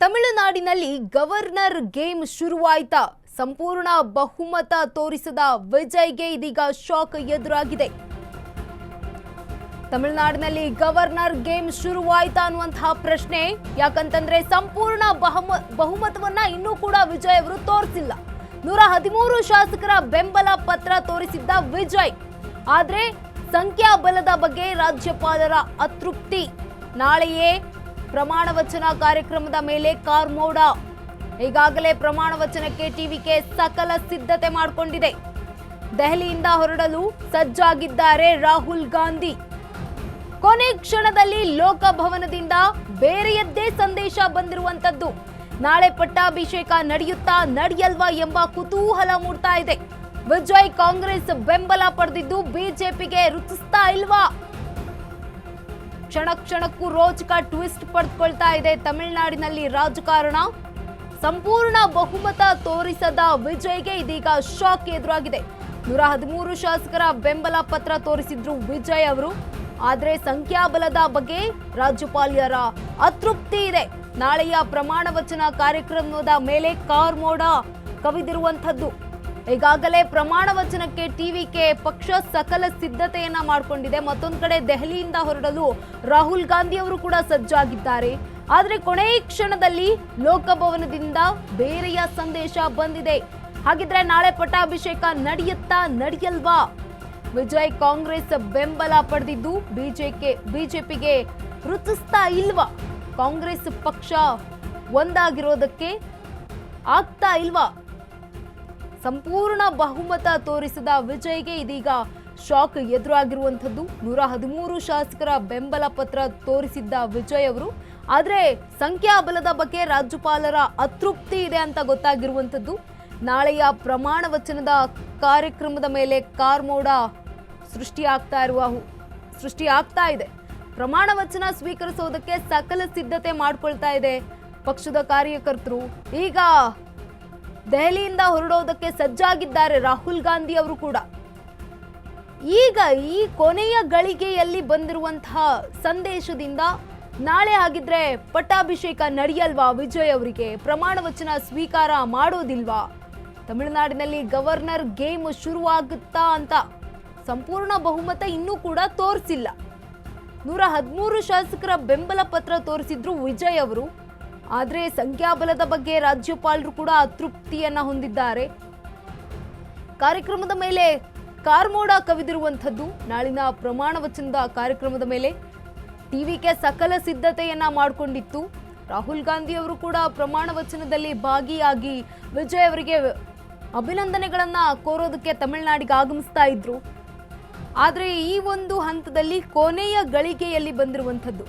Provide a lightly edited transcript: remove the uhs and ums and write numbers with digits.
ತಮಿಳುನಾಡಿನಲ್ಲಿ governor game ಶುರುವಾಯಿತಾ? ಸಂಪೂರ್ಣ ಬಹುಮತ ತೋರಿಸಿದ ವಿಜಯ್ಗೆ ಇದೀಗ ಶಾಕ್ ಎದುರಾಗಿದೆ. ತಮಿಳುನಾಡಿನಲ್ಲಿ ಗವರ್ನರ್ ಗೇಮ್ ಶುರುವಾಯಿತಾ ಅನ್ನುವಂತಹ ಪ್ರಶ್ನೆ. ಯಾಕಂತಂದ್ರೆ ಸಂಪೂರ್ಣ ಬಹುಮತವನ್ನ ಇನ್ನೂ ಕೂಡ ವಿಜಯ್ ಅವರು ತೋರಿಸಿಲ್ಲ. 113 ಶಾಸಕರ ಬೆಂಬಲ ಪತ್ರ ತೋರಿಸಿದ್ದ ವಿಜಯ್, ಆದ್ರೆ ಸಂಖ್ಯಾಬಲದ ಬಗ್ಗೆ ರಾಜ್ಯಪಾಲರ ಅತೃಪ್ತಿ. ನಾಳೆಯೇ ಪ್ರಮಾಣ ವಚನ ಕಾರ್ಯಕ್ರಮದ ಮೇಲೆ ಕಾರ್ಮೋಡ. ಈಗಾಗಲೇ ಪ್ರಮಾಣ ವಚನಕ್ಕೆ ಟಿವಿಕೆ ಸಕಲ ಸಿದ್ಧತೆ ಮಾಡಿಕೊಂಡಿದೆ. ದೆಹಲಿಯಿಂದ ಹೊರಡಲು ಸಜ್ಜಾಗಿದ್ದಾರೆ ರಾಹುಲ್ ಗಾಂಧಿ. ಕೊನೆ ಕ್ಷಣದಲ್ಲಿ ಲೋಕಭವನದಿಂದ ಬೇರೆಯದ್ದೇ ಸಂದೇಶ ಬಂದಿರುವಂತದ್ದು. ನಾಳೆ ಪಟ್ಟಾಭಿಷೇಕ ನಡೆಯುತ್ತಾ ನಡೆಯಲ್ವಾ ಎಂಬ ಕುತೂಹಲ ಮೂಡ್ತಾ ಇದೆ. ವಿಜಯ್ ಕಾಂಗ್ರೆಸ್ ಬೆಂಬಲ ಪಡೆದಿದ್ದು ಬಿಜೆಪಿಗೆ ರುಚಿಸ್ತಾ ಇಲ್ವಾ? ಕ್ಷಣ ಕ್ಷಣಕ್ಕೂ ರೋಚಕ ಟ್ವಿಸ್ಟ್ ಪಡೆದುಕೊಳ್ತಾ ಇದೆ ತಮಿಳುನಾಡಿನಲ್ಲಿ ರಾಜಕಾರಣ. ಸಂಪೂರ್ಣ ಬಹುಮತ ತೋರಿಸದ ವಿಜಯ್ಗೆ ಇದೀಗ ಶಾಕ್ ಎದುರಾಗಿದೆ. 113 ಶಾಸಕರ ಬೆಂಬಲ ಪತ್ರ ತೋರಿಸಿದ್ರು ವಿಜಯ್ ಅವರು, ಆದ್ರೆ ಸಂಖ್ಯಾಬಲದ ಬಗ್ಗೆ ರಾಜ್ಯಪಾಲರ ಅತೃಪ್ತಿ ಇದೆ. ನಾಳೆಯ ಪ್ರಮಾಣ ವಚನ ಕಾರ್ಯಕ್ರಮದ ಮೇಲೆ ಕಾರ್ಮೋಡ ಕವಿದಿರುವಂತದ್ದು. ಈಗಾಗಲೇ ಪ್ರಮಾಣ ವಚನಕ್ಕೆ ಟಿವಿಕೆ ಪಕ್ಷ ಸಕಲ ಸಿದ್ಧತೆಯನ್ನ ಮಾಡಿಕೊಂಡಿದೆ. ಮತ್ತೊಂದು ಕಡೆ ದೆಹಲಿಯಿಂದ ಹೊರಡಲು ರಾಹುಲ್ ಗಾಂಧಿ ಅವರು ಕೂಡ ಸಜ್ಜಾಗಿದ್ದಾರೆ. ಆದ್ರೆ ಕೊನೆ ಕ್ಷಣದಲ್ಲಿ ಲೋಕಭವನದಿಂದ ಬೇರೆಯ ಸಂದೇಶ ಬಂದಿದೆ. ಹಾಗಿದ್ರೆ ನಾಳೆ ಪಟ್ಟಾಭಿಷೇಕ ನಡೆಯುತ್ತಾ ನಡೆಯಲ್ವಾ? ವಿಜಯ್ ಕಾಂಗ್ರೆಸ್ ಬೆಂಬಲ ಪಡೆದಿದ್ದು ಬಿಜೆಪಿಗೆ ರುಚಿಸ್ತಾ ಇಲ್ವಾ? ಕಾಂಗ್ರೆಸ್ ಪಕ್ಷ ಒಂದಾಗಿರೋದಕ್ಕೆ ಆಗ್ತಾ ಇಲ್ವಾ? ಸಂಪೂರ್ಣ ಬಹುಮತ ತೋರಿಸಿದ ವಿಜಯ್ಗೆ ಇದೀಗ ಶಾಕ್ ಎದುರಾಗಿರುವಂಥದ್ದು. 113 ಶಾಸಕರ ಬೆಂಬಲ ಪತ್ರ ತೋರಿಸಿದ್ದ ವಿಜಯ್ ಅವರು, ಆದ್ರೆ ಸಂಖ್ಯಾಬಲದ ಬಗ್ಗೆ ರಾಜ್ಯಪಾಲರ ಅತೃಪ್ತಿ ಇದೆ ಅಂತ ಗೊತ್ತಾಗಿರುವಂಥದ್ದು. ನಾಳೆಯ ಪ್ರಮಾಣ ವಚನದ ಕಾರ್ಯಕ್ರಮದ ಮೇಲೆ ಕಾರ್ಮೋಡ ಸೃಷ್ಟಿಯಾಗ್ತಾ ಇದೆ. ಪ್ರಮಾಣ ವಚನ ಸ್ವೀಕರಿಸೋದಕ್ಕೆ ಸಕಲ ಸಿದ್ಧತೆ ಮಾಡ್ಕೊಳ್ತಾ ಇದೆ ಪಕ್ಷದ ಕಾರ್ಯಕರ್ತರು. ಈಗ ದೆಹಲಿಯಿಂದ ಹೊರಡೋದಕ್ಕೆ ಸಜ್ಜಾಗಿದ್ದಾರೆ ರಾಹುಲ್ ಗಾಂಧಿ ಅವರು ಕೂಡ. ಈಗ ಈ ಕೊನೆಯ ಗಳಿಗೆಯಲ್ಲಿ ಬಂದಿರುವಂತಹ ಸಂದೇಶದಿಂದ ನಾಳೆ ಆಗಿದ್ರೆ ಪಟ್ಟಾಭಿಷೇಕ ನಡೆಯಲ್ವಾ? ವಿಜಯ್ ಅವರಿಗೆ ಪ್ರಮಾಣ ವಚನ ಸ್ವೀಕಾರ ಮಾಡೋದಿಲ್ವಾ? ತಮಿಳುನಾಡಿನಲ್ಲಿ ಗವರ್ನರ್ ಗೇಮ್ ಶುರುವಾಗುತ್ತಾ ಅಂತ ಸಂಪೂರ್ಣ ಬಹುಮತ ಇನ್ನೂ ಕೂಡ ತೋರಿಸಿಲ್ಲ. 113 ಶಾಸಕರ ಬೆಂಬಲ ಪತ್ರ ತೋರಿಸಿದ್ರು ವಿಜಯ್ ಅವರು, ಆದ್ರೆ ಸಂಖ್ಯಾಬಲದ ಬಗ್ಗೆ ರಾಜ್ಯಪಾಲರು ಕೂಡ ಅತೃಪ್ತಿಯನ್ನ ಹೊಂದಿದ್ದಾರೆ. ಕಾರ್ಯಕ್ರಮದ ಮೇಲೆ ಕಾರ್ಮೋಡ ಕವಿದಿರುವಂಥದ್ದು. ನಾಳಿನ ಪ್ರಮಾಣ ವಚನದ ಕಾರ್ಯಕ್ರಮದ ಮೇಲೆ ಟಿವಿಕೆ ಸಕಲ ಸಿದ್ಧತೆಯನ್ನ ಮಾಡಿಕೊಂಡಿತ್ತು. ರಾಹುಲ್ ಗಾಂಧಿ ಅವರು ಕೂಡ ಪ್ರಮಾಣ ವಚನದಲ್ಲಿ ಭಾಗಿಯಾಗಿ ವಿಜಯ್ ಅವರಿಗೆ ಅಭಿನಂದನೆಗಳನ್ನ ಕೋರೋದಕ್ಕೆ ತಮಿಳುನಾಡಿಗೆ ಆಗಮಿಸ್ತಾ ಇದ್ರು. ಆದ್ರೆ ಈ ಒಂದು ಹಂತದಲ್ಲಿ ಕೊನೆಯ ಗಳಿಗೆಯಲ್ಲಿ ಬಂದಿರುವಂಥದ್ದು